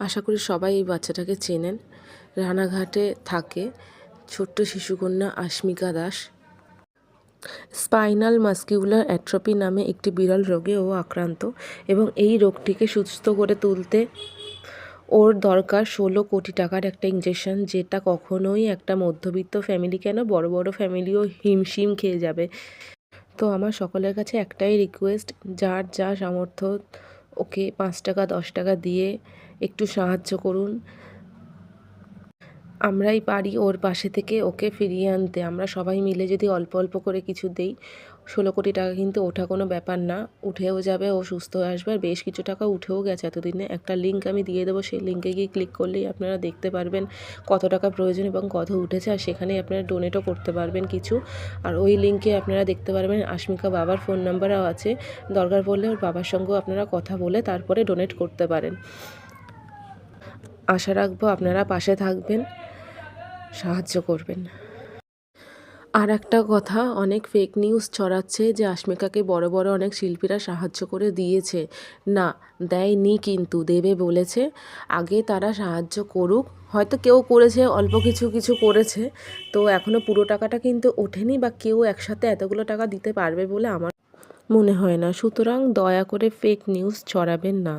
আশা করি সবাই এই বাচ্চাটাকে চেনেন। রানাঘাটে থাকে ছোট্ট শিশুকন্যা আস্মিকা দাস। স্পাইনাল মাস্কিউলার অ্যাট্রফি নামে একটি বিরল রোগে ও আক্রান্ত এবং এই রোগটিকে সুস্থ করে তুলতে ওর দরকার 16 কোটি টাকার একটা ইঞ্জেকশন, যেটা কখনোই একটা মধ্যবিত্ত ফ্যামিলি কেন বড় বড় ফ্যামিলিও হিমশিম খেয়ে যাবে। তো আমার সকলের কাছে একটাই রিকোয়েস্ট, যার যা সামর্থ্য ওকে 5 টাকা 10 টাকা দিয়ে একটু সাহায্য করুন। আমরাই পারি ওর পাশে থেকে ওকে ফিরিয়ে আনতে। আমরা সবাই মিলে যদি অল্প অল্প করে কিছু দেই, 16 কোটি টাকা কিন্তু ওঠা কোনো ব্যাপার না, উঠেও যাবে, ও সুস্থ হয়ে আসবে। আর বেশ কিছু টাকা উঠেও গেছে এতদিনে। একটা লিঙ্ক আমি দিয়ে দেবো, সেই লিঙ্কে গিয়ে ক্লিক করলেই আপনারা দেখতে পারবেন কত টাকা প্রয়োজন এবং কত উঠেছে, আর সেখানেই আপনারা ডোনেটও করতে পারবেন কিছু। আর ওই লিঙ্কে আপনারা দেখতে পারবেন আস্মিকা বাবার ফোন নাম্বারও আছে, দরকার পড়লে ওর বাবার সঙ্গেও আপনারা কথা বলে তারপরে ডোনেট করতে পারেন। আশা রাখবো আপনারা পাশে থাকবেন, সাহায্য করবেন। আর একটা কথা, অনেক ফেক নিউজ ছড়াচ্ছে যে আস্মিকাকে বড় বড় অনেক শিল্পীরা সাহায্য করে দিয়েছে। না, দেয়নি, কিন্তু দেবে বলেছে। আগে তারা সাহায্য করুক, হয়তো কেউ করেছে, অল্প কিছু কিছু করেছে, তো এখনও পুরো টাকাটা কিন্তু ওঠেনি, বা কেউ একসাথে এতগুলো টাকা দিতে পারবে বলে আমার মনে হয় না। সুতরাং দয়া করে ফেক নিউজ ছড়াবেন না।